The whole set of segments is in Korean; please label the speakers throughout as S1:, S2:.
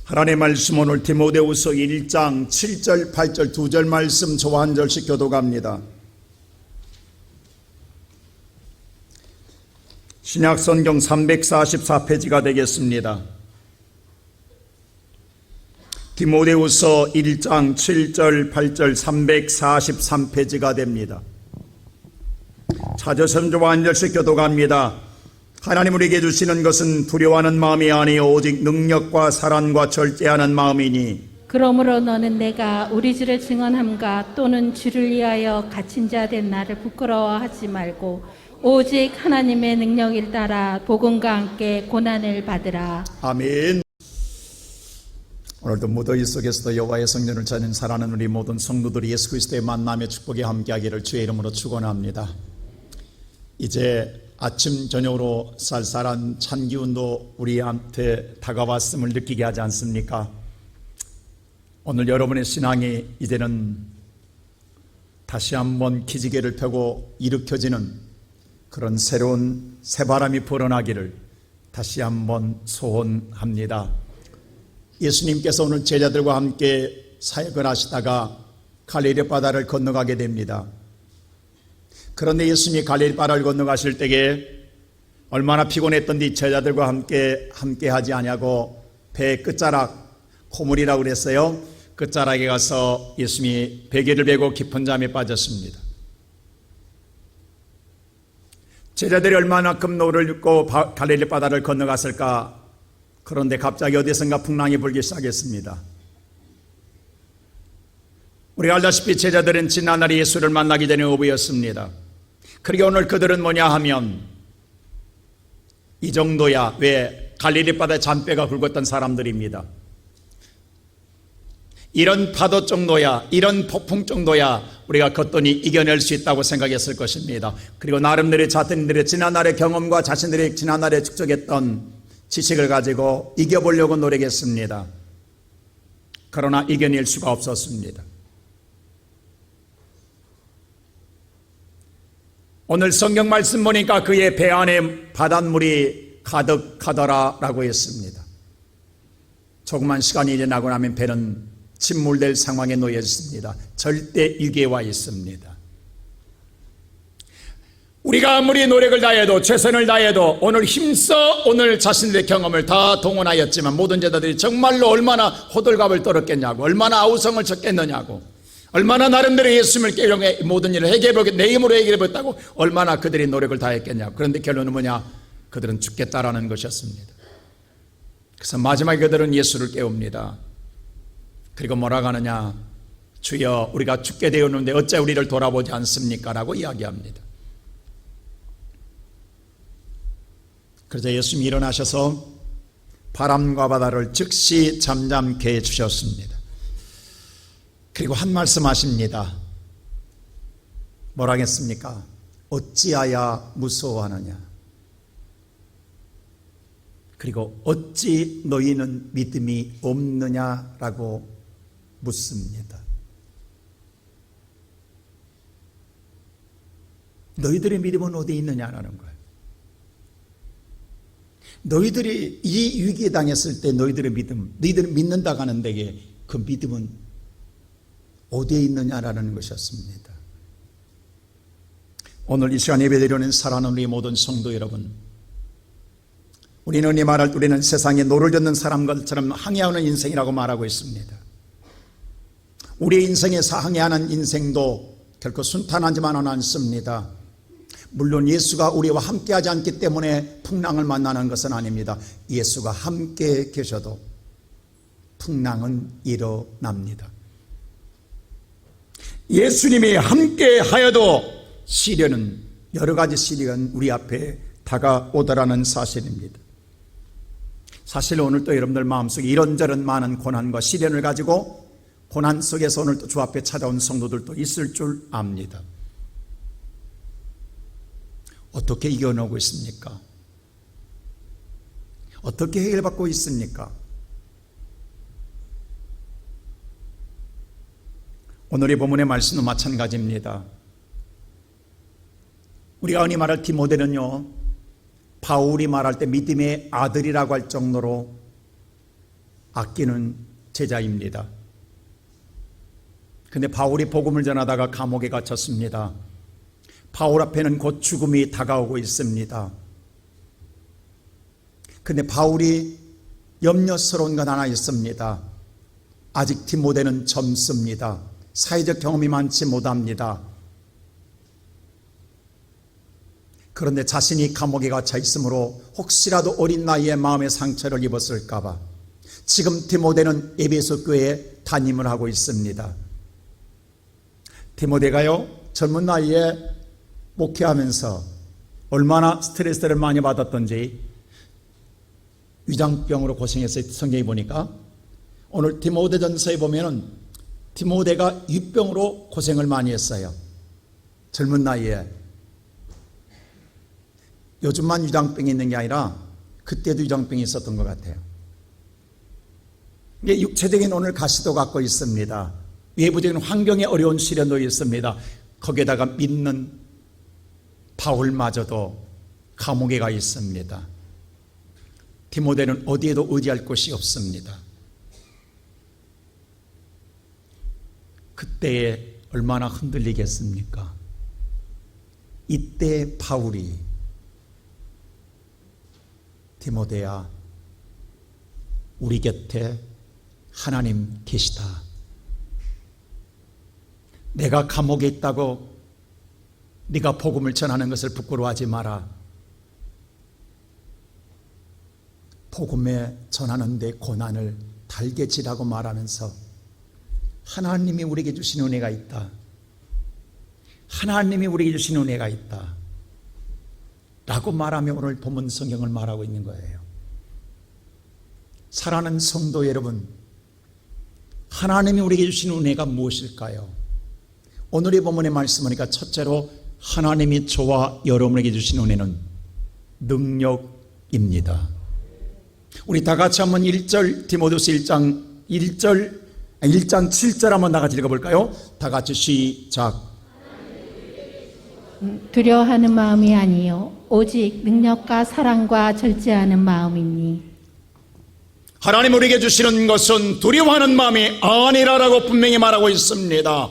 S1: 하나님의 말씀 오늘 디모데후서 1장 7절 8절 2절 말씀 저와 한 절씩 교독합니다. 신약성경 344페이지가 되겠습니다. 디모데후서 1장 7절 8절 343페이지가 됩니다. 찾으시면 저와 한 절씩 교독합니다. 하나님 우리에게 주시는 것은 두려워하는 마음이 아니요 오직 능력과 사랑과 절제하는 마음이니
S2: 그러므로 너는 내가 우리 주를 증언함과 또는 주를 위하여 갇힌 자 된 나를 부끄러워하지 말고 오직 하나님의 능력을 따라 복음과 함께 고난을 받으라.
S1: 아멘. 오늘도 무더위 속에서도 여호와의 성전을 찾는 사랑하는 우리 모든 성도들이 예수 그리스도의 만남의 축복에 함께하기를 주의 이름으로 축원합니다. 이제 아침 저녁으로 쌀쌀한 찬 기운도 우리한테 다가왔음을 느끼게 하지 않습니까? 오늘 여러분의 신앙이 이제는 다시 한번 기지개를 펴고 일으켜지는 그런 새로운 새바람이 불어나기를 다시 한번 소원합니다. 예수님께서 오늘 제자들과 함께 사역을 하시다가 갈릴리 바다를 건너가게 됩니다. 그런데 예수님이 갈릴리 바다를 건너가실 때에 얼마나 피곤했던지 제자들과 함께 하지 아니하고 배 끝자락 고물이라고 그랬어요. 끝자락에 가서 예수님이 베개를 베고 깊은 잠에 빠졌습니다. 제자들이 얼마나큼 노를 읽고 갈릴리 바다를 건너갔을까. 그런데 갑자기 어디선가 풍랑이 불기 시작했습니다. 우리가 알다시피 제자들은 지난날에 예수를 만나기 전에 어부였습니다. 그리고 오늘 그들은 뭐냐 하면 이 정도야. 왜? 갈릴리 바다에 잔배가 굵었던 사람들입니다. 이런 파도 정도야, 이런 폭풍 정도야 우리가 걷더니 이겨낼 수 있다고 생각했을 것입니다. 그리고 나름대로 자신들의 지난날의 경험과 자신들의 지난날에 축적했던 지식을 가지고 이겨보려고 노력했습니다. 그러나 이겨낼 수가 없었습니다. 오늘 성경 말씀 보니까 그의 배 안에 바닷물이 가득하더라라고 했습니다. 조그만 시간이 지나고 나면 배는 침몰될 상황에 놓여 있습니다. 절대 위기에 와 있습니다. 우리가 아무리 노력을 다해도 최선을 다해도 오늘 힘써 오늘 자신들의 경험을 다 동원하였지만 모든 제자들이 정말로 얼마나 호들갑을 떨었겠냐고, 얼마나 아우성을 쳤겠느냐고, 얼마나 나름대로 예수님을 깨려고 모든 일을 해결해보겠다, 내 힘으로 해결해보겠다고 얼마나 그들이 노력을 다했겠냐고. 그런데 결론은 뭐냐? 그들은 죽겠다라는 것이었습니다. 그래서 마지막에 그들은 예수를 깨웁니다. 그리고 뭐라고 하느냐? 주여 우리가 죽게 되었는데 어째 우리를 돌아보지 않습니까? 라고 이야기합니다. 그래서 예수님이 일어나셔서 바람과 바다를 즉시 잠잠케 해주셨습니다. 그리고 한 말씀 하십니다. 뭐라 했습니까? 어찌하여 무서워하느냐? 그리고 어찌 너희는 믿음이 없느냐라고 묻습니다. 너희들의 믿음은 어디 있느냐라는 거예요. 너희들이 이 위기에 당했을 때 너희들의 믿음, 너희들은 믿는다고 하는 데에 그 믿음은 어디에 있느냐라는 것이었습니다. 오늘 이 시간 예배드리는 사랑하는 우리 모든 성도 여러분, 우리는 이 말할 때 우리는 세상에 노를 젓는 사람들처럼 항해하는 인생이라고 말하고 있습니다. 우리의 인생에서 항해하는 인생도 결코 순탄하지만은 않습니다. 물론 예수가 우리와 함께하지 않기 때문에 풍랑을 만나는 것은 아닙니다. 예수가 함께 계셔도 풍랑은 일어납니다. 예수님이 함께 하여도 시련은, 여러 가지 시련은 우리 앞에 다가오더라는 사실입니다. 사실 오늘 또 여러분들 마음속에 이런저런 많은 고난과 시련을 가지고 고난 속에서 오늘 또 주 앞에 찾아온 성도들도 있을 줄 압니다. 어떻게 이겨내고 있습니까? 어떻게 해결받고 있습니까? 오늘의 본문의 말씀도 마찬가지입니다. 우리가 흔히 말할 디모데는요, 바울이 말할 때 믿음의 아들이라고 할 정도로 아끼는 제자입니다. 근데 바울이 복음을 전하다가 감옥에 갇혔습니다. 바울 앞에는 곧 죽음이 다가오고 있습니다. 근데 바울이 염려스러운 건 하나 있습니다. 아직 디모데는 젊습니다. 사회적 경험이 많지 못합니다. 그런데 자신이 감옥에 갇혀 있으므로 혹시라도 어린 나이에 마음의 상처를 입었을까 봐 지금 디모데는 에베소 교회에 담임을 하고 있습니다. 디모데가요, 젊은 나이에 목회하면서 얼마나 스트레스를 많이 받았던지 위장병으로 고생했어요. 성경에 보니까 오늘 디모데전서에 보면은 디모데가 위병으로 고생을 많이 했어요. 젊은 나이에. 요즘만 위장병이 있는 게 아니라 그때도 위장병이 있었던 것 같아요. 이게 육체적인 오늘 가시도 갖고 있습니다. 외부적인 환경에 어려운 시련도 있습니다. 거기에다가 믿는 바울마저도 감옥에 가 있습니다. 디모데는 어디에도 의지할 곳이 없습니다. 그때에 얼마나 흔들리겠습니까? 이때 바울이 디모데야, 우리 곁에 하나님 계시다. 내가 감옥에 있다고 네가 복음을 전하는 것을 부끄러워하지 마라. 복음에 전하는 데 고난을 달게 지라고 말하면서 하나님이 우리에게 주신 은혜가 있다. 하나님이 우리에게 주신 은혜가 있다. 라고 말하며 오늘 본문 성경을 말하고 있는 거예요. 사랑하는 성도 여러분, 하나님이 우리에게 주신 은혜가 무엇일까요? 오늘의 본문의 말씀하니까 첫째로 하나님이 저와 여러분에게 주신 은혜는 능력입니다. 우리 다 같이 한번 1절 디모데후서 1장 7절 한번 다 같이 읽어볼까요? 다 같이 시작.
S2: 두려워하는 마음이 아니요 오직 능력과 사랑과 절제하는 마음이니.
S1: 하나님 우리에게 주시는 것은 두려워하는 마음이 아니라라고 분명히 말하고 있습니다.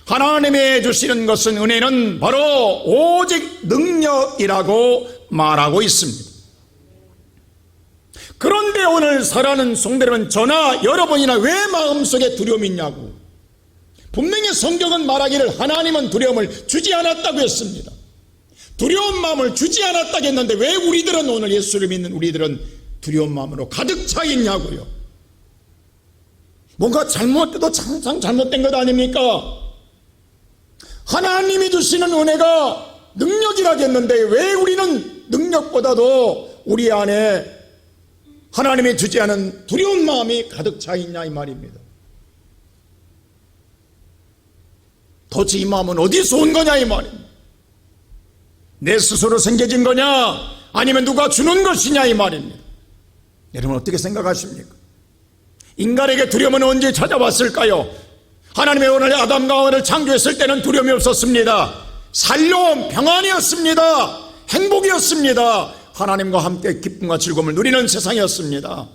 S1: 하나님이 주시는 것은 은혜는 바로 오직 능력이라고 말하고 있습니다. 그런데 오늘 살아가는 성도들은 저나 여러분이나 왜 마음속에 두려움이 있냐고. 분명히 성경은 말하기를 하나님은 두려움을 주지 않았다고 했습니다. 두려운 마음을 주지 않았다고 했는데 왜 우리들은 오늘 예수를 믿는 우리들은 두려운 마음으로 가득 차 있냐고요. 뭔가 잘못돼도 항상 잘못된 것 아닙니까? 하나님이 주시는 은혜가 능력이라겠는데 왜 우리는 능력보다도 우리 안에 하나님이 주지 않은 두려운 마음이 가득 차 있냐 이 말입니다. 도대체 이 마음은 어디서 온 거냐 이 말입니다. 내 스스로 생겨진 거냐 아니면 누가 주는 것이냐 이 말입니다. 여러분 어떻게 생각하십니까? 인간에게 두려움은 언제 찾아왔을까요? 하나님의 오늘 아담과 하와를 창조했을 때는 두려움이 없었습니다. 살려움, 평안이었습니다. 행복이었습니다. 하나님과 함께 기쁨과 즐거움을 누리는 세상이었습니다.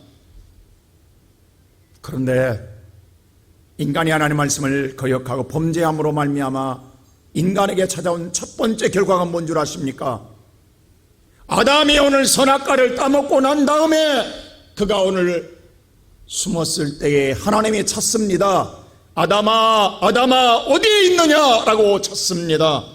S1: 그런데 인간이 하나님 말씀을 거역하고 범죄함으로 말미암아 인간에게 찾아온 첫 번째 결과가 뭔 줄 아십니까? 아담이 오늘 선악과를 따먹고 난 다음에 그가 오늘 숨었을 때에 하나님이 찾습니다. 아담아, 아담아 어디에 있느냐라고 찾습니다.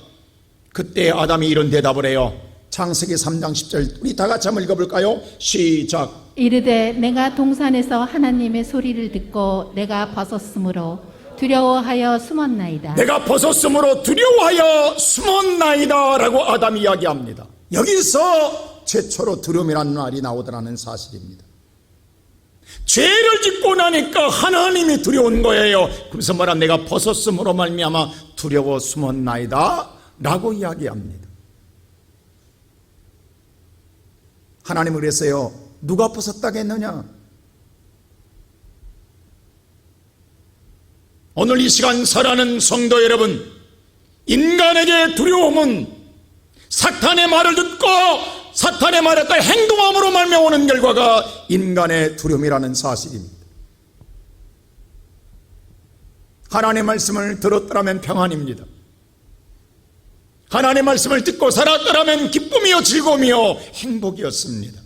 S1: 그때 아담이 이런 대답을 해요. 창세기 3장 10절 우리 다 같이 한번 읽어볼까요? 시작.
S2: 이르되 내가 동산에서 하나님의 소리를 듣고 내가 벗었으므로 두려워하여 숨었나이다.
S1: 내가 벗었으므로 두려워하여 숨었나이다 라고 아담이 이야기합니다. 여기서 최초로 두려움이라는 말이 나오더라는 사실입니다. 죄를 짓고 나니까 하나님이 두려운 거예요. 그래서 뭐라 내가 벗었으므로 말미암아 두려워 숨었나이다 라고 이야기합니다. 하나님은 그랬어요. 누가 벗었다겠느냐? 오늘 이 시간 살아가는 성도 여러분, 인간에게 두려움은 사탄의 말을 듣고 사탄의 말에 따라 행동함으로 말미암아 오는 결과가 인간의 두려움이라는 사실입니다. 하나님의 말씀을 들었더라면 평안입니다. 하나님의 말씀을 듣고 살았더라면 기쁨이요 즐거움이요 행복이었습니다.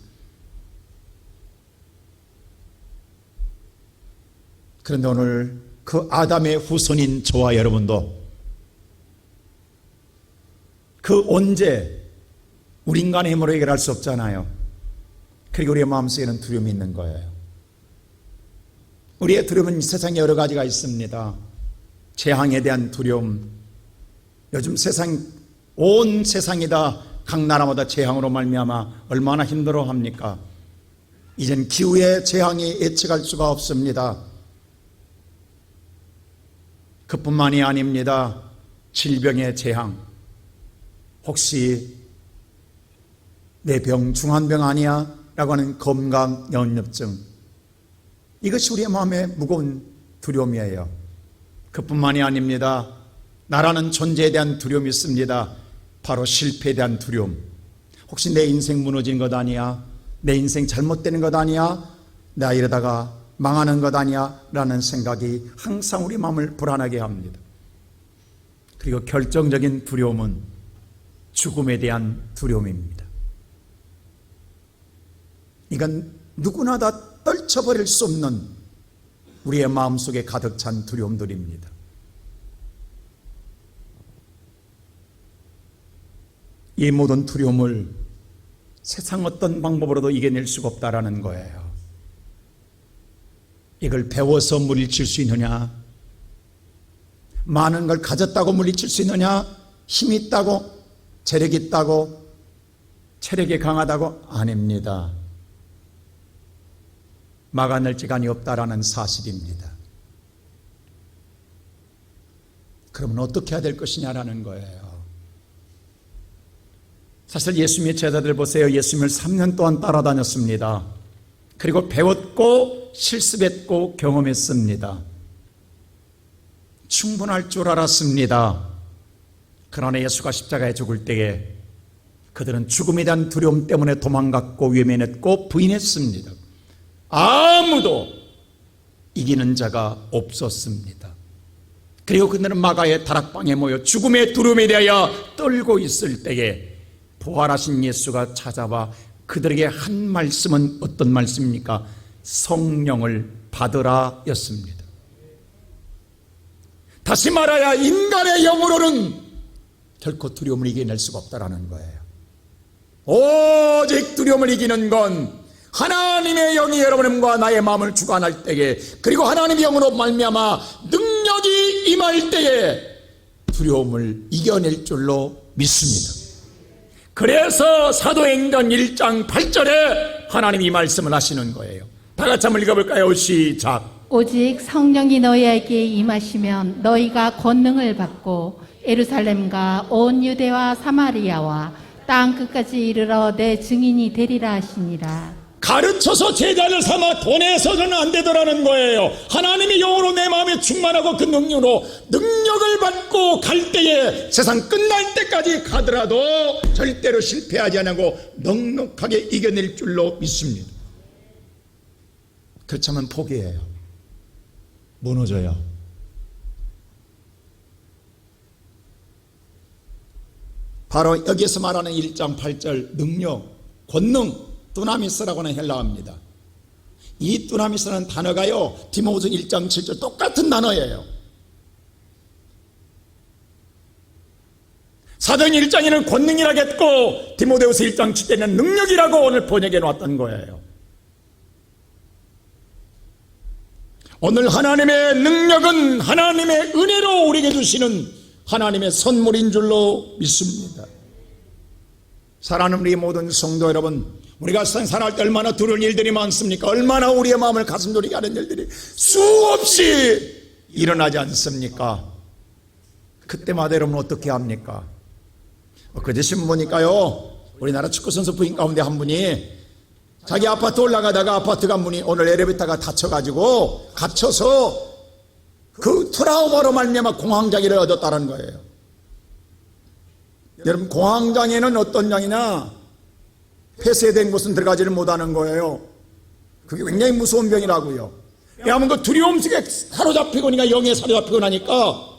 S1: 그런데 오늘 그 아담의 후손인 저와 여러분도 그 언제 우리 인간의 힘으로 해결할 수 없잖아요. 그리고 우리의 마음속에는 두려움이 있는 거예요. 우리의 두려움은 세상에 여러 가지가 있습니다. 재앙에 대한 두려움. 요즘 온 세상이 다 각 나라마다 재앙으로 말미암아 얼마나 힘들어합니까? 이젠 기후의 재앙이 예측할 수가 없습니다. 그뿐만이 아닙니다. 질병의 재앙. 혹시 내 병 중한병 아니야? 라고 하는 건강연립증. 이것이 우리의 마음에 무거운 두려움이에요. 그뿐만이 아닙니다. 나라는 존재에 대한 두려움이 있습니다. 바로 실패에 대한 두려움. 혹시 내 인생 무너진 것 아니야? 내 인생 잘못되는 것 아니야? 나 이러다가 망하는 것 아니야? 라는 생각이 항상 우리 마음을 불안하게 합니다. 그리고 결정적인 두려움은 죽음에 대한 두려움입니다. 이건 누구나 다 떨쳐버릴 수 없는 우리의 마음속에 가득 찬 두려움들입니다. 이 모든 두려움을 세상 어떤 방법으로도 이겨낼 수가 없다라는 거예요. 이걸 배워서 물리칠 수 있느냐? 많은 걸 가졌다고 물리칠 수 있느냐? 힘이 있다고? 재력이 있다고? 체력이 강하다고? 아닙니다. 막아낼 시간이 없다라는 사실입니다. 그러면 어떻게 해야 될 것이냐라는 거예요. 사실 예수님의 제자들 보세요. 예수님을 3년 동안 따라다녔습니다. 그리고 배웠고 실습했고 경험했습니다. 충분할 줄 알았습니다. 그러나 예수가 십자가에 죽을 때에 그들은 죽음에 대한 두려움 때문에 도망갔고 외면했고 부인했습니다. 아무도 이기는 자가 없었습니다. 그리고 그들은 마가의 다락방에 모여 죽음의 두려움에 대하여 떨고 있을 때에 부활하신 예수가 찾아와 그들에게 한 말씀은 어떤 말씀입니까? 성령을 받으라 였습니다. 다시 말하여 인간의 영으로는 결코 두려움을 이겨낼 수가 없다라는 거예요. 오직 두려움을 이기는 건 하나님의 영이 여러분과 나의 마음을 주관할 때에, 그리고 하나님의 영으로 말미암아 능력이 임할 때에 두려움을 이겨낼 줄로 믿습니다. 그래서 사도행전 1장 8절에 하나님이 이 말씀을 하시는 거예요. 다 같이 한번 읽어볼까요? 시작.
S2: 오직 성령이 너희에게 임하시면 너희가 권능을 받고 예루살렘과 온 유대와 사마리아와 땅 끝까지 이르러 내 증인이 되리라 하시니라.
S1: 가르쳐서 제자를 삼아 보내서는 안 되더라는 거예요. 하나님의 영으로 내 마음에 충만하고 그 능력을 받고 갈 때에 세상 끝날 때까지 가더라도 절대로 실패하지 않고 넉넉하게 이겨낼 줄로 믿습니다. 그렇다면 포기해요. 무너져요. 바로 여기서 말하는 1장 8절 능력, 권능, 두나미스라고 하는 헬라어입니다. 이 두나미스라는 단어가요, 디모데후서 1장 7절 똑같은 단어예요. 사도행 1장에는 권능이라고 했고 디모데후서 1장 7절에는 능력이라고 오늘 번역해 놨던 거예요. 오늘 하나님의 능력은 하나님의 은혜로 우리에게 주시는 하나님의 선물인 줄로 믿습니다. 사랑하는 우리 모든 성도 여러분, 우리가 살아갈 때 얼마나 두려운 일들이 많습니까? 얼마나 우리의 마음을 가슴 졸이게 하는 일들이 수없이 일어나지 않습니까? 그때마다 여러분 어떻게 합니까? 그제 신문 보니까요, 우리나라 축구선수 부인 가운데 한 분이 자기 아파트 올라가다가 아파트가 문이 오늘 엘리베이터가 닫혀가지고 갇혀서 그 트라우마로 말미암아 공황장애를 얻었다는 거예요. 여러분, 공황장애는 어떤 장이냐? 폐쇄된 곳은 들어가지를 못하는 거예요. 그게 굉장히 무서운 병이라고요. 왜냐하면 그 두려움 속에 사로잡히고 니까 영에 사로잡히고 나니까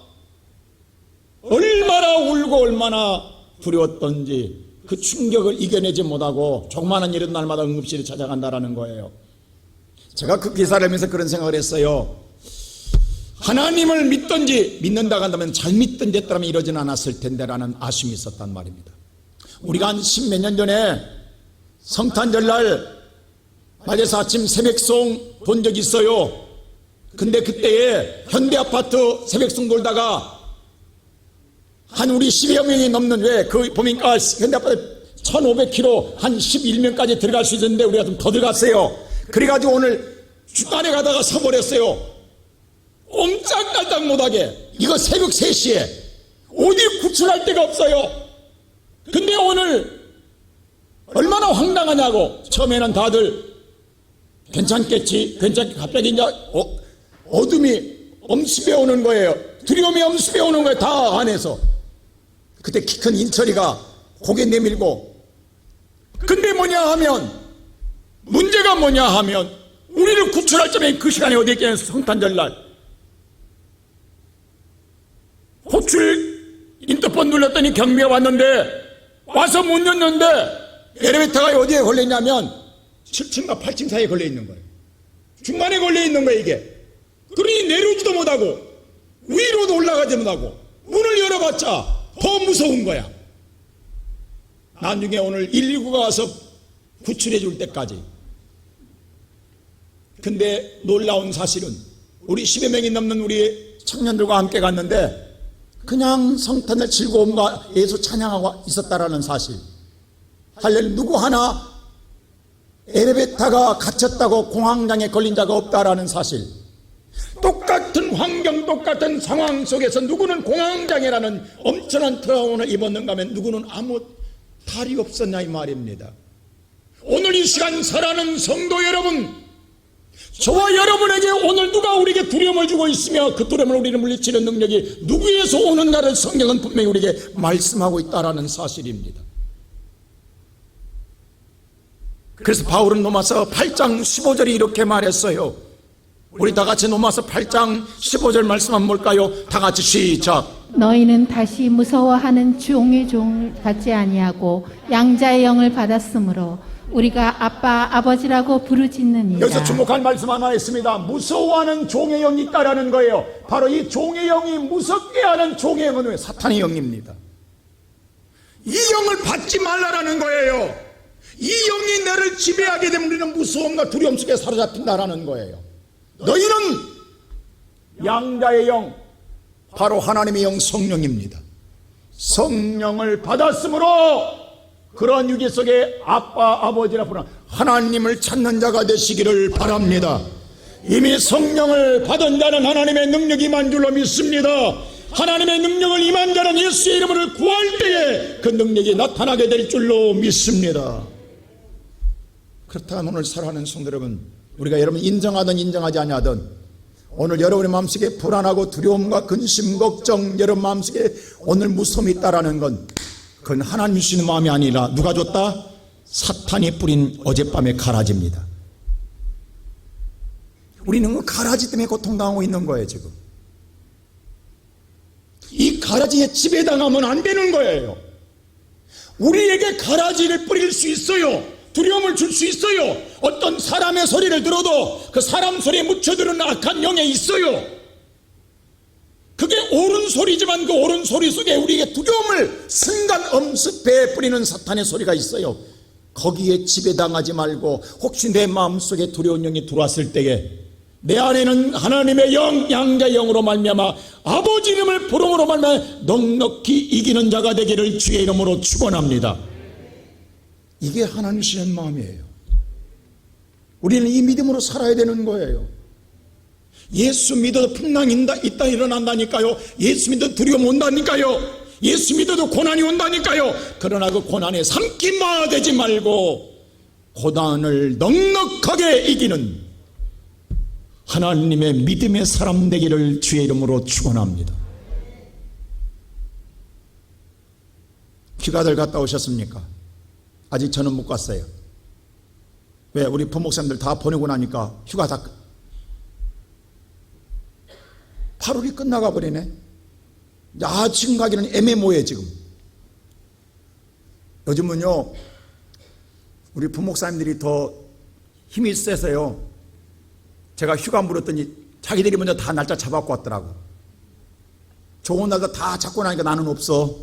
S1: 얼마나 울고 얼마나 두려웠던지 그 충격을 이겨내지 못하고 조그마한 일은 날마다 응급실에 찾아간다라는 거예요. 제가 그 기사를 하면서 그런 생각을 했어요. 하나님을 믿든지 믿는다고 한다면 잘 믿든지 했다면 이러진 않았을 텐데라는 아쉬움이 있었단 말입니다. 우리가 한 10몇 년 전에 성탄절날 맞아서 아침 새벽송 본 적이 있어요. 근데 그때에 현대아파트 새벽송 돌다가 한 우리 10여 명이 넘는 그 보니까 현대아파트 1500km 한 11명까지 들어갈 수 있었는데 우리가 좀 더 들어갔어요. 그래가지고 오늘 중간에 가다가 서버렸어요. 꼼짝달싹 못하게. 이거 새벽 3시에 어디 구출할 데가 없어요. 근데 오늘 얼마나 황당하냐고. 처음에는 다들 괜찮겠지, 갑자기 이제 어둠이 엄습해 오는 거예요. 두려움이 엄습해 오는 거예요. 다 안에서. 그때 키 큰 인철이가 고개 내밀고, 근데 문제가 뭐냐 하면 우리를 구출할 점에 그 시간에 어디 있겠냐. 성탄절날 호출 인터폰 눌렀더니 경비가 왔는데 와서 문 열는데 엘리베이터가 어디에 걸려있냐면 7층과 8층 사이에 걸려있는 거예요. 중간에 걸려있는 거예요 이게. 그러니 내려오지도 못하고 위로도 올라가지 못하고 문을 열어봤자 더 무서운 거야. 나중에 오늘 119가 와서 구출해 줄 때까지. 근데 놀라운 사실은 우리 10여 명이 넘는 우리 청년들과 함께 갔는데 그냥 성탄의 즐거움과 예수 찬양하고 있었다라는 사실. 할렐루야. 누구 하나 엘리베이터가 갇혔다고 공황장애 걸린 자가 없다라는 사실. 똑같은 환경, 똑같은 상황 속에서 누구는 공황장애라는 엄청난 트라우마를 입었는가 하면 누구는 아무 탈이 없었냐 이 말입니다. 오늘 이 시간 살아가는 성도 여러분, 저와 여러분에게 오늘 누가 우리에게 두려움을 주고 있으며 그 두려움을 우리를 물리치는 능력이 누구에서 오는가를 성경은 분명히 우리에게 말씀하고 있다는 사실입니다. 그래서 바울은 로마서 8장 15절이 이렇게 말했어요. 우리 다 같이 로마서 8장 15절 말씀 한번 볼까요? 다 같이 시작.
S2: 너희는 다시 무서워하는 종의 종 같지 아니하고 양자의 영을 받았으므로 우리가 아빠 아버지라고 부르짖느니라.
S1: 여기서 주목할 말씀 하나 있습니다. 무서워하는 종의 영이 있다라는 거예요. 바로 이 종의 영이 무섭게 하는 종의 영은 사탄의 영입니다. 이 영을 받지 말라라는 거예요. 이 영이 나를 지배하게 되면 우리는 무서움과 두려움 속에 사로잡힌다라는 거예요. 너희는 양자의 영, 바로 하나님의 영 성령입니다. 성령을 받았으므로 그런 유기 속에 아빠 아버지라 부르는 하나님을 찾는 자가 되시기를 바랍니다. 이미 성령을 받은 자는 하나님의 능력이 임한 줄로 믿습니다. 하나님의 능력을 임한 자는 예수의 이름을 구할 때에 그 능력이 나타나게 될 줄로 믿습니다. 그렇다면 오늘 살아가는 성도 여러분, 우리가 여러분 인정하든 인정하지 아니하든 오늘 여러분의 마음속에 불안하고 두려움과 근심, 걱정, 여러분 마음속에 오늘 무서움이 있다라는 건 그건 하나님 주시는 마음이 아니라 누가 줬다? 사탄이 뿌린 어젯밤의 가라지입니다. 우리는 그 가라지 때문에 고통당하고 있는 거예요 지금. 이 가라지에 지배당하면 안 되는 거예요. 우리에게 가라지를 뿌릴 수 있어요. 두려움을 줄 수 있어요. 어떤 사람의 소리를 들어도 그 사람 소리에 묻혀들은 악한 영에 있어요. 그게 옳은 소리지만 그 옳은 소리 속에 우리에게 두려움을 순간 엄습해 뿌리는 사탄의 소리가 있어요. 거기에 지배당하지 말고 혹시 내 마음속에 두려운 영이 들어왔을 때에 내 안에는 하나님의 영, 양자의 영으로 말미암아 아버지 이름을 부름으로 말미암아 넉넉히 이기는 자가 되기를 주의 이름으로 축원합니다. 이게 하나님 주시는 마음이에요. 우리는 이 믿음으로 살아야 되는 거예요. 예수 믿어도 풍랑이 있다 일어난다니까요. 예수 믿어도 두려움 온다니까요. 예수 믿어도 고난이 온다니까요. 그러나 그 고난에 삼키마 되지 말고 고난을 넉넉하게 이기는 하나님의 믿음의 사람 되기를 주의 이름으로 축원합니다. 휴가들 갔다 오셨습니까? 아직 저는 못 갔어요. 왜 우리 부목사님들 다 보내고 나니까 휴가 다 8월이 끝나가 버리네. 지금 가기는 애매모호해 지금. 요즘은요 우리 부목사님들이 더 힘이 세서요, 제가 휴가 물었더니 자기들이 먼저 다 날짜 잡아갖고 왔더라고. 좋은 날도 다 잡고 나니까 나는 없어.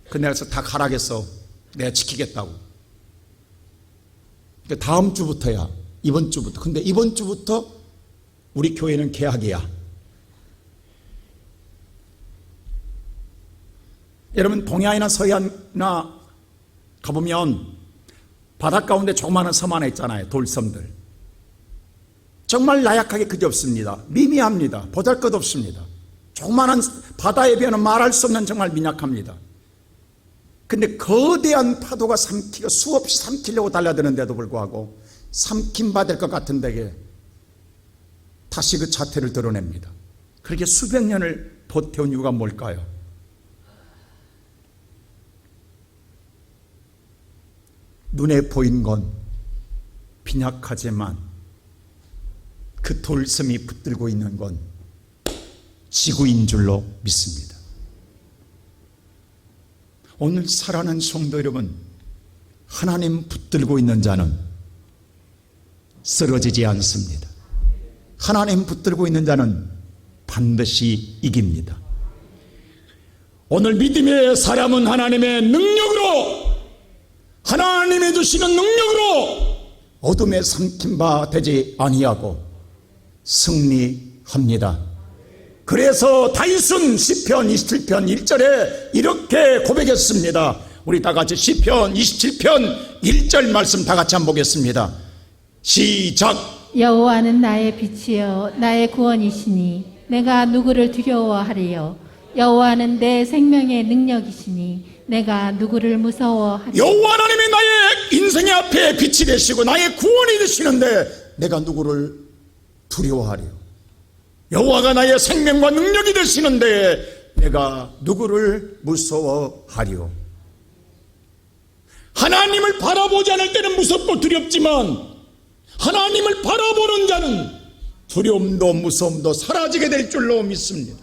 S1: 근데 그래서 다 가라겠어. 내가 지키겠다고. 그러니까 다음 주부터야. 이번 주부터. 근데 이번 주부터 우리 교회는 개학이야. 여러분 동해안이나 서해안이나 가보면 바닷가 가운데 조그마한 섬 하나 있잖아요. 돌섬들. 정말 나약하게 그지없습니다. 미미합니다. 보잘것없습니다. 조그마한 바다에 비하면 말할 수 없는 정말 미약합니다. 근데 거대한 파도가 수없이 삼키려고 달려드는데도 불구하고 삼킴받을 것 같은 데에 다시 그 자태를 드러냅니다. 그렇게 수백 년을 버텨온 이유가 뭘까요? 눈에 보인 건 빈약하지만 그 돌섬이 붙들고 있는 건 지구인 줄로 믿습니다. 오늘 살아가는 성도 여러분, 하나님 붙들고 있는 자는 쓰러지지 않습니다. 하나님 붙들고 있는 자는 반드시 이깁니다. 오늘 믿음의 사람은 하나님의 능력으로, 하나님이 주시는 능력으로 어둠에 삼킨 바 되지 아니하고 승리합니다. 그래서 다윗은 시편 27편 1절에 이렇게 고백했습니다. 우리 다 같이 시편 27편 1절 말씀 다 같이 한번 보겠습니다. 시작.
S2: 여호와는 나의 빛이요 나의 구원이시니 내가 누구를 두려워하리요. 여호와는 내 생명의 능력이시니 내가 누구를 무서워하리요.
S1: 여호와 하나님이 나의 인생의 앞에 빛이 되시고 나의 구원이 되시는데 내가 누구를 두려워하리요. 여호와가 나의 생명과 능력이 되시는데 내가 누구를 무서워하리요. 하나님을 바라보지 않을 때는 무섭고 두렵지만 하나님을 바라보는 자는 두려움도 무서움도 사라지게 될 줄로 믿습니다.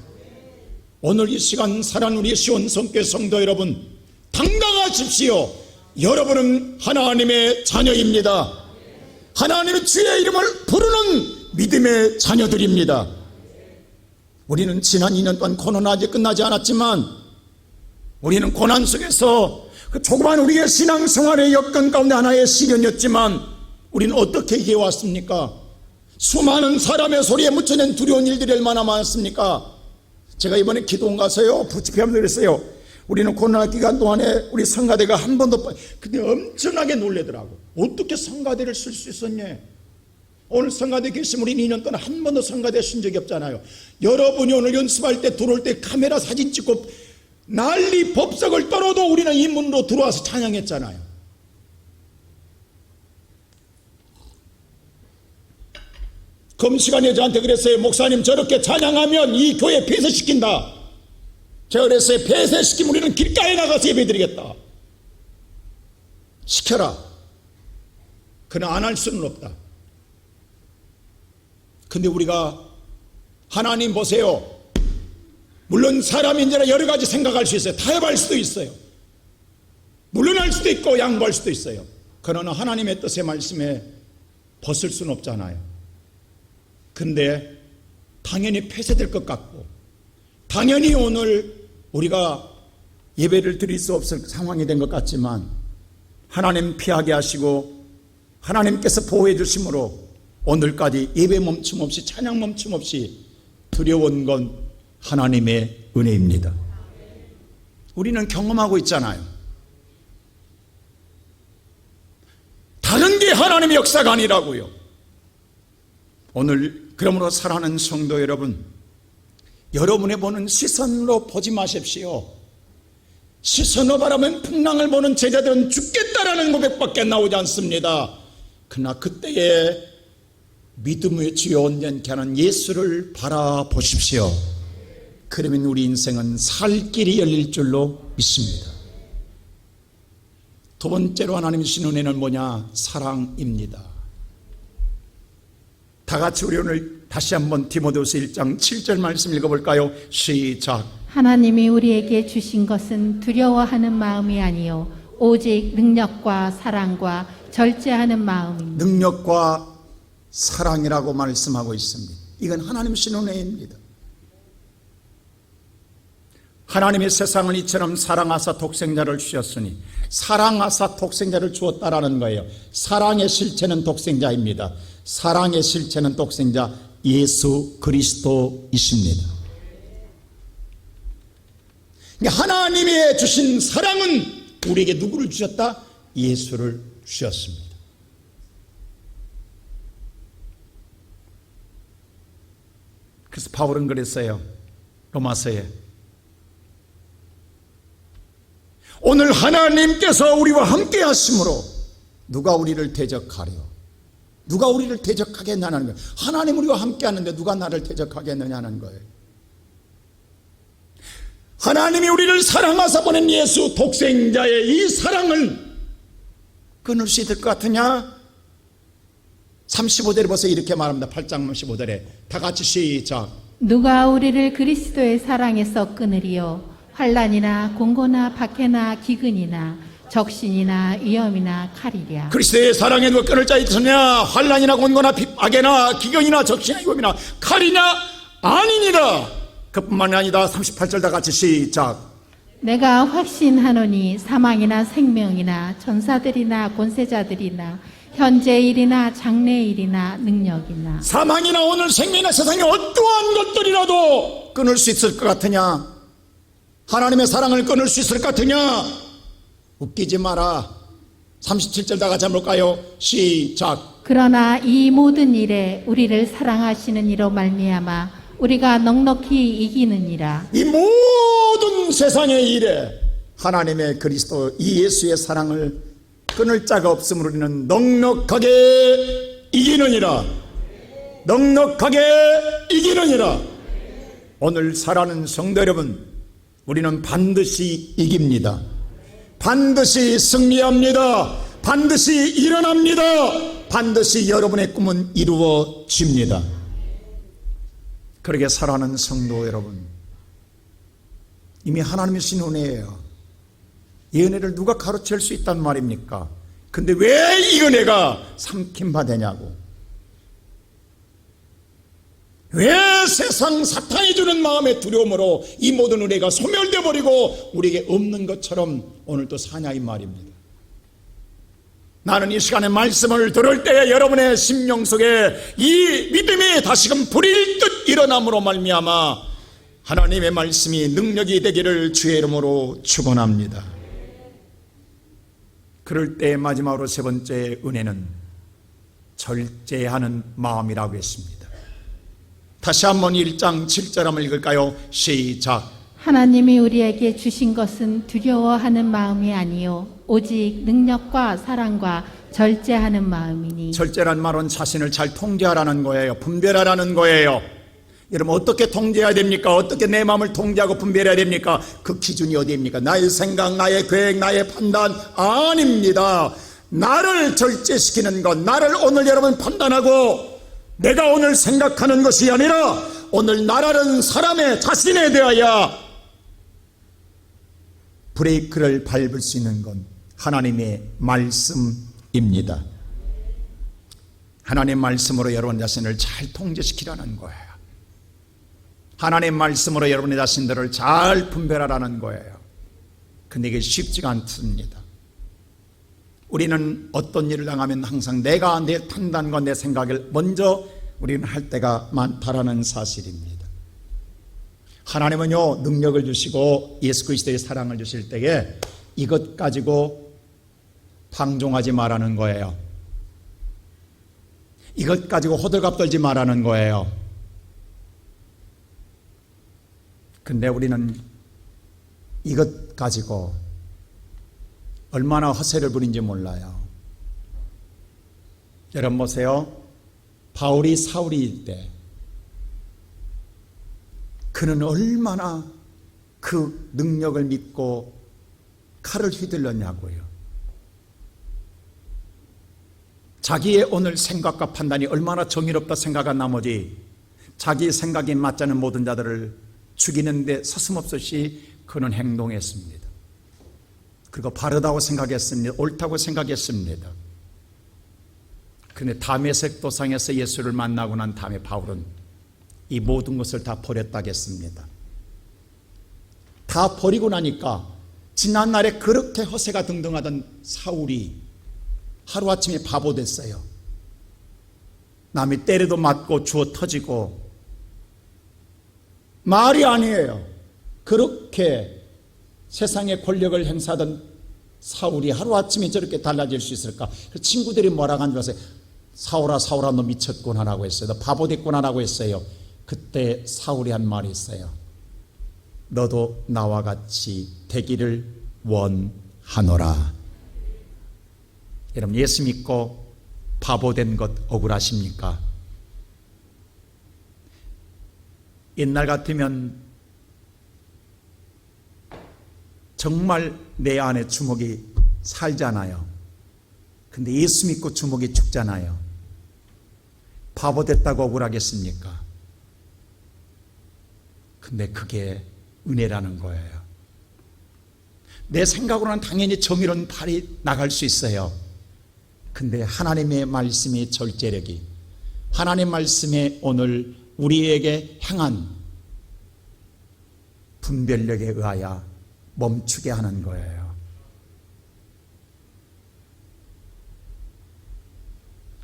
S1: 오늘 이 시간 사랑하는 우리 시온성교 성도 여러분, 당당하십시오. 여러분은 하나님의 자녀입니다. 하나님의 주의 이름을 부르는 믿음의 자녀들입니다. 우리는 지난 2년 동안 코로나 아직 끝나지 않았지만 우리는 고난 속에서 그 조그만 우리의 신앙생활의 여건 가운데 하나의 시련이었지만 우리는 어떻게 이겨왔습니까? 수많은 사람의 소리에 묻혀낸 두려운 일들이 얼마나 많았습니까? 제가 이번에 기도원 가서요 부집회하면서 그랬어요. 우리는 코로나 기간 동안에 우리 성가대가 한 번도, 근데 엄청나게 놀래더라고. 어떻게 성가대를 쓸 수 있었냐. 오늘 성가대 계시면 우리 2년 동안 한 번도 성가대 쓴 적이 없잖아요. 여러분이 오늘 연습할 때 들어올 때 카메라 사진 찍고 난리 법석을 떨어도 우리는 이 문으로 들어와서 찬양했잖아요. 금시간에 저한테 그랬어요. 목사님 저렇게 찬양하면 이 교회 폐쇄시킨다. 제가 그랬어요. 폐쇄시키면 우리는 길가에 나가서 예배드리겠다. 시켜라. 그러나 안 할 수는 없다. 근데 우리가 하나님 보세요. 물론 사람인지라 여러 가지 생각할 수 있어요. 타협할 수도 있어요. 물러날 수도 있고 양보할 수도 있어요. 그러나 하나님의 뜻의 말씀에 벗을 수는 없잖아요. 근데 당연히 폐쇄될 것 같고 당연히 오늘 우리가 예배를 드릴 수 없을 상황이 된 것 같지만 하나님 피하게 하시고 하나님께서 보호해 주심으로 오늘까지 예배 멈춤 없이 찬양 멈춤 없이 드려온 건 하나님의 은혜입니다. 우리는 경험하고 있잖아요. 다른 게 하나님의 역사가 아니라고요. 오늘 그러므로 사랑하는 성도 여러분, 여러분의 보는 시선으로 보지 마십시오. 시선으로 바라보면 풍랑을 보는 제자들은 죽겠다라는 고백밖에 나오지 않습니다. 그러나 그때에 믿음의 주요 온전케 하는 예수를 바라보십시오. 그러면 우리 인생은 살 길이 열릴 줄로 믿습니다. 두 번째로 하나님이 주신 은혜는 뭐냐? 사랑입니다. 다 같이 우리 오늘 다시 한번 디모데후서 1장 7절 말씀 읽어볼까요? 시작.
S2: 하나님이 우리에게 주신 것은 두려워하는 마음이 아니요 오직 능력과 사랑과 절제하는 마음입니다.
S1: 능력과 사랑이라고 말씀하고 있습니다. 이건 하나님 신은혜입니다. 하나님의 세상을 이처럼 사랑하사 독생자를 주셨으니, 사랑하사 독생자를 주었다라는 거예요. 사랑의 실체는 독생자입니다. 사랑의 실체는 독생자 예수 그리스도이십니다. 하나님의 주신 사랑은 우리에게 누구를 주셨다? 예수를 주셨습니다. 그래서 바울은 그랬어요. 로마서에 오늘 하나님께서 우리와 함께 하심으로 누가 우리를 대적하려? 누가 우리를 대적하겠냐는 거예요. 하나님 우리와 함께 하는데 누가 나를 대적하겠느냐는 거예요. 하나님이 우리를 사랑하사 보낸 예수 독생자의 이 사랑을 끊을 수 있을 것 같으냐? 35절에 보세요. 이렇게 말합니다. 8장 35절에 다 같이 시작.
S2: 누가 우리를 그리스도의 사랑에서 끊으리요? 환난이나 공고나 박해나 기근이나 적신이나 위험이나 칼이랴.
S1: 그리스도의 사랑에 누가 끊을 자 있으냐? 환난이나 공고나 박해나 기근이나 적신이나 위험이나 칼이냐? 아니니라. 그뿐만이 아니다. 38절 다 같이 시작.
S2: 내가 확신하노니 사망이나 생명이나 전사들이나 권세자들이나 현재일이나 장래일이나 능력이나
S1: 사망이나 오늘 생명이나 세상의 어떠한 것들이라도 끊을 수 있을 것 같으냐? 하나님의 사랑을 끊을 수 있을 것 같으냐? 웃기지 마라. 37절 다 같이 한번 볼까요? 시작.
S2: 그러나 이 모든 일에 우리를 사랑하시는 이로 말미암아 우리가 넉넉히 이기느니라.
S1: 이 모든 세상의 일에 하나님의 그리스도 이 예수의 사랑을 끊을 자가 없으므로 우리는 넉넉하게 이기느니라. 넉넉하게 이기느니라. 오늘 살아가는 성도 여러분, 우리는 반드시 이깁니다. 반드시 승리합니다. 반드시 일어납니다. 반드시 여러분의 꿈은 이루어집니다. 그렇게 살아가는 성도 여러분, 이미 하나님의 신 은혜예요. 이 은혜를 누가 가로챌 수 있단 말입니까? 근데 왜 이 은혜가 삼킴바 되냐고. 왜 세상 사탄이 주는 마음의 두려움으로 이 모든 은혜가 소멸되어 버리고 우리에게 없는 것처럼 오늘도 사냐 이 말입니다. 나는 이 시간에 말씀을 들을 때에 여러분의 심령 속에 이 믿음이 다시금 불일 듯 일어남으로 말미암아 하나님의 말씀이 능력이 되기를 주의 이름으로 축원합니다. 그럴 때 마지막으로 세 번째 은혜는 절제하는 마음이라고 했습니다. 다시 한번 1장 7절 한번 읽을까요? 시작.
S2: 하나님이 우리에게 주신 것은 두려워하는 마음이 아니요 오직 능력과 사랑과 절제하는 마음이니.
S1: 절제란 말은 자신을 잘 통제하라는 거예요. 분별하라는 거예요. 여러분 어떻게 통제해야 됩니까? 어떻게 내 마음을 통제하고 분별해야 됩니까? 그 기준이 어디입니까? 나의 생각, 나의 계획, 나의 판단 아닙니다. 나를 절제시키는 것, 나를 오늘 여러분 판단하고 내가 오늘 생각하는 것이 아니라 오늘 나라는 사람의 자신에 대하여 브레이크를 밟을 수 있는 건 하나님의 말씀입니다. 하나님의 말씀으로 여러분 자신을 잘 통제시키라는 거예요. 하나님의 말씀으로 여러분의 자신들을 잘 분별하라는 거예요. 근데 이게 쉽지가 않습니다. 우리는 어떤 일을 당하면 항상 내가 내 판단과 내 생각을 먼저 우리는 할 때가 많다라는 사실입니다. 하나님은요 능력을 주시고 예수 그리스도의 사랑을 주실 때에 이것 가지고 방종하지 말라는 거예요. 이것 가지고 호들갑 떨지 말라는 거예요. 근데 우리는 이것 가지고 얼마나 허세를 부린지 몰라요. 여러분 보세요. 바울이 사울일 때 그는 얼마나 그 능력을 믿고 칼을 휘둘렀냐고요. 자기의 오늘 생각과 판단이 얼마나 정의롭다 생각한 나머지 자기 생각이 맞지 않은 모든 자들을 죽이는데 서슴없이 그는 행동했습니다. 그리고 바르다고 생각했습니다. 옳다고 생각했습니다. 그런데 다메섹 도상에서 예수를 만나고 난 다음에 바울은 이 모든 것을 다 버렸다겠습니다. 다 버리고 나니까 지난날에 그렇게 허세가 등등하던 사울이 하루아침에 바보 됐어요. 남이 때려도 맞고 주워 터지고, 말이 아니에요. 그렇게 세상의 권력을 행사하던 사울이 하루아침에 저렇게 달라질 수 있을까? 친구들이 뭐라고 한 줄 아세요? 사울아 사울아 너 미쳤구나 라고 했어요. 너 바보 됐구나 라고 했어요. 그때 사울이 한 말이 있어요. 너도 나와 같이 되기를 원하노라. 여러분, 예수 믿고 바보 된 것 억울하십니까? 옛날 같으면 정말 내 안에 주먹이 살잖아요. 근데 예수 믿고 주먹이 죽잖아요. 바보 됐다고 억울하겠습니까? 근데 그게 은혜라는 거예요. 내 생각으로는 당연히 정의로운 발이 나갈 수 있어요. 근데 하나님의 말씀의 절제력이, 하나님 말씀에 오늘 우리에게 향한 분별력에 의하여 멈추게 하는 거예요.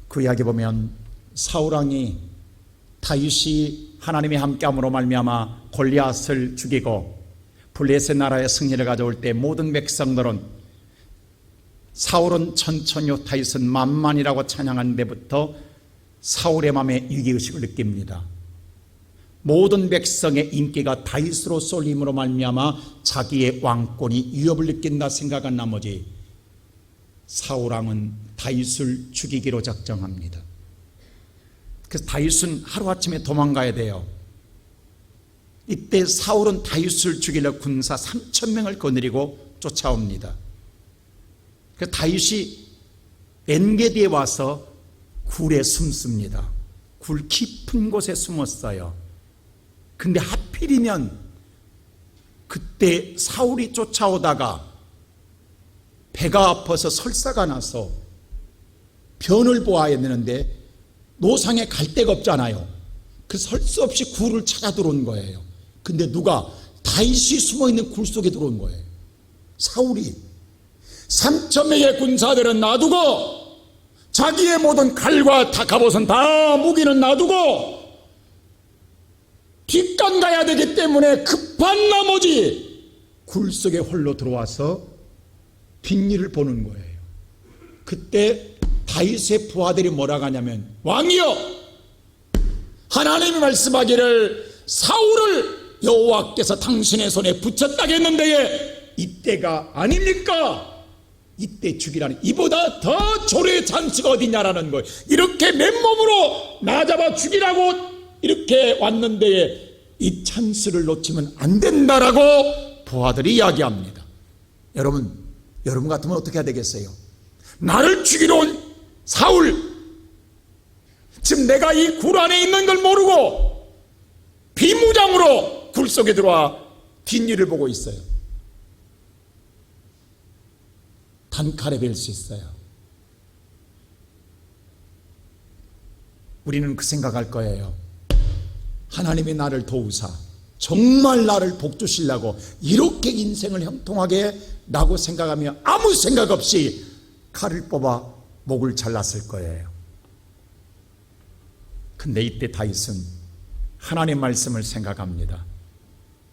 S1: 그 이야기 보면 사울왕이 다윗이 하나님의 함께함으로 말미암아 골리앗을 죽이고 블레셋 나라의 승리를 가져올 때 모든 백성들은 사울은 천천히요 다윗은 만만이라고 찬양한 데부터 사울의 마음에 위기의식을 느낍니다. 모든 백성의 인기가 다윗으로 쏠림으로 말미암아 자기의 왕권이 위협을 느낀다 생각한 나머지 사울왕은 다윗을 죽이기로 작정합니다. 그래서 다윗은 하루아침에 도망가야 돼요. 이때 사울은 다윗을 죽이려 군사 3,000명을 거느리고 쫓아옵니다. 그래서 다윗이 엔게디에 와서 굴에 숨습니다. 굴 깊은 곳에 숨었어요. 근데 하필이면 그때 사울이 쫓아오다가 배가 아파서 설사가 나서 변을 보아야 되는데 노상에 갈 데가 없잖아요. 그 설 수 없이 굴을 찾아 들어온 거예요. 근데 누가? 다윗이 숨어있는 굴 속에 들어온 거예요. 사울이 3,000명의 군사들은 놔두고 자기의 모든 칼과 갑옷은 다 무기는 놔두고 뒷간 가야 되기 때문에 급한 나머지 굴 속에 홀로 들어와서 뒷일을 보는 거예요. 그때 다윗의 부하들이 뭐라고 하냐면, 왕이여, 하나님이 말씀하기를 사울을 여호와께서 당신의 손에 붙였다겠는데 이때가 아닙니까? 이때 죽이라니, 이보다 더 조례의 잔치가 어디냐라는 거예요. 이렇게 맨몸으로 나 잡아 죽이라고 이렇게 왔는데 이 찬스를 놓치면 안 된다라고 부하들이 이야기합니다. 여러분 같으면 어떻게 해야 되겠어요? 나를 죽이러 온 사울, 지금 내가 이 굴 안에 있는 걸 모르고 비무장으로 굴 속에 들어와 뒷일을 보고 있어요. 단칼에 뵐 수 있어요. 우리는 그 생각할 거예요. 하나님이 나를 도우사 정말 나를 복주시려고 이렇게 인생을 형통하게 라고 생각하며 아무 생각 없이 칼을 뽑아 목을 잘랐을 거예요. 근데 이때 다윗은 하나님의 말씀을 생각합니다.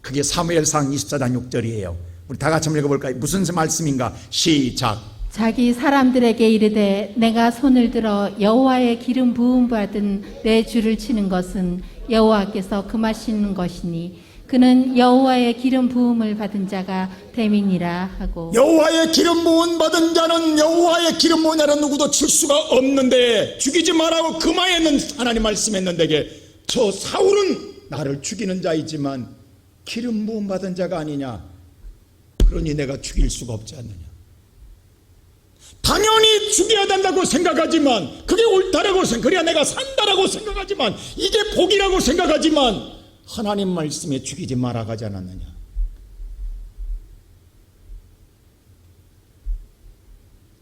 S1: 그게 사무엘상 24장 6절이에요. 우리 다 같이 한번 읽어볼까요? 무슨 말씀인가? 시작.
S2: 자기 사람들에게 이르되 내가 손을 들어 여호와의 기름 부음 받은 내 주를 치는 것은 여호와께서 금하시는 것이니 그는 여호와의 기름 부음을 받은 자가 됨이니라 하고,
S1: 여호와의 기름 부음 받은 자는 여호와의 기름 부은 자는 누구도 칠 수가 없는데 죽이지 말라고 금하였는 하나님 말씀했는데 저 사울은 나를 죽이는 자이지만 기름 부음 받은 자가 아니냐, 그러니 내가 죽일 수가 없지 않느냐. 당연히 죽여야 된다고 생각하지만, 그게 옳다라고 그래야 내가 산다라고 생각하지만, 이게 복이라고 생각하지만 하나님 말씀에 죽이지 말아 가지 않았느냐.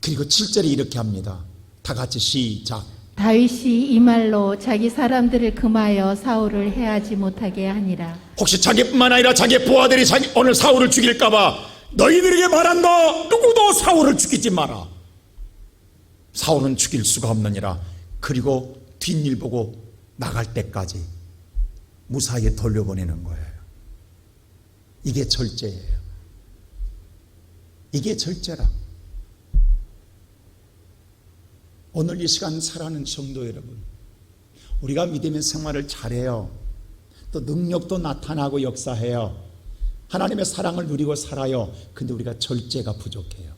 S1: 그리고 7절에 이렇게 합니다. 다 같이 시작.
S2: 다윗이 이 말로 자기 사람들을 금하여 사울을 해하지 못하게 하니라.
S1: 혹시 자기뿐만 아니라 자기 부하들이 오늘 사울을 죽일까봐 너희들에게 말한다. 누구도 사울을 죽이지 마라. 사울은 죽일 수가 없느니라. 그리고 뒷일 보고 나갈 때까지 무사히 돌려보내는 거예요. 이게 절제예요. 이게 절제라. 오늘 이 시간 살아가는 성도 여러분, 우리가 믿음의 생활을 잘해요. 또 능력도 나타나고 역사해요. 하나님의 사랑을 누리고 살아요. 근데 우리가 절제가 부족해요.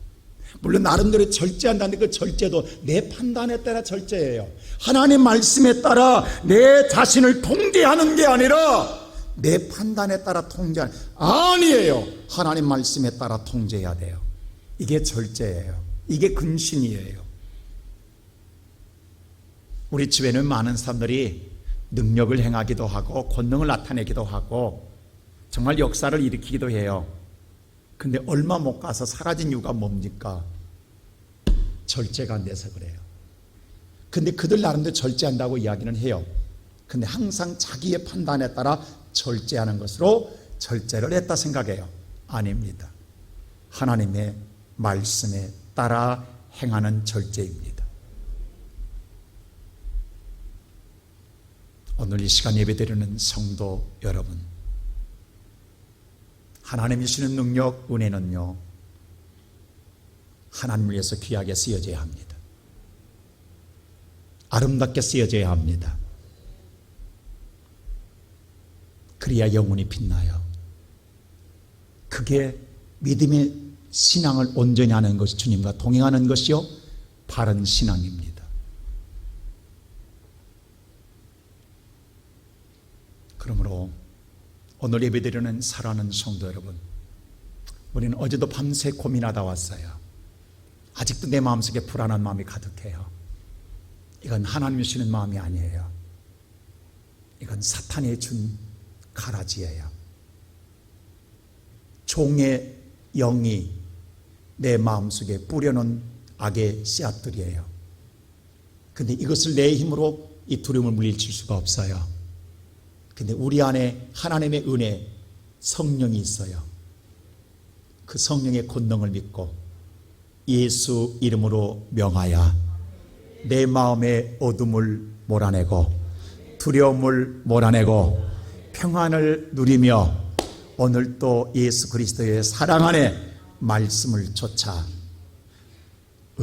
S1: 물론 나름대로 절제한다는데 그 절제도 내 판단에 따라 절제예요. 하나님 말씀에 따라 내 자신을 통제하는 게 아니라 내 판단에 따라 통제하는, 아니에요. 하나님 말씀에 따라 통제해야 돼요. 이게 절제예요. 이게 근신이에요. 우리 주변에는 많은 사람들이 능력을 행하기도 하고 권능을 나타내기도 하고 정말 역사를 일으키기도 해요. 근데 얼마 못 가서 사라진 이유가 뭡니까? 절제가 안 돼서 그래요. 근데 그들 나름대로 절제한다고 이야기는 해요. 근데 항상 자기의 판단에 따라 절제하는 것으로 절제를 했다 생각해요. 아닙니다. 하나님의 말씀에 따라 행하는 절제입니다. 오늘 이 시간 예배드리는 성도 여러분, 하나님이 주시는 능력, 은혜는요, 하나님을 위해서 귀하게 쓰여져야 합니다. 아름답게 쓰여져야 합니다. 그래야 영혼이 빛나요. 그게 믿음의 신앙을 온전히 하는 것이, 주님과 동행하는 것이요 바른 신앙입니다. 그러므로 오늘 예배드리는 사랑하는 성도 여러분, 우리는 어제도 밤새 고민하다 왔어요. 아직도 내 마음속에 불안한 마음이 가득해요. 이건 하나님이 주시는 마음이 아니에요. 이건 사탄이 준 가라지예요. 종의 영이 내 마음속에 뿌려놓은 악의 씨앗들이에요. 근데 이것을 내 힘으로 이 두려움을 물리칠 수가 없어요. 근데 우리 안에 하나님의 은혜, 성령이 있어요. 그 성령의 권능을 믿고 예수 이름으로 명하여 내 마음의 어둠을 몰아내고 두려움을 몰아내고 평안을 누리며 오늘 또 예수 그리스도의 사랑 안에 말씀을 쫓아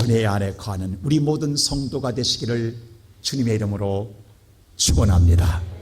S1: 은혜 안에 거하는 우리 모든 성도가 되시기를 주님의 이름으로 축원합니다.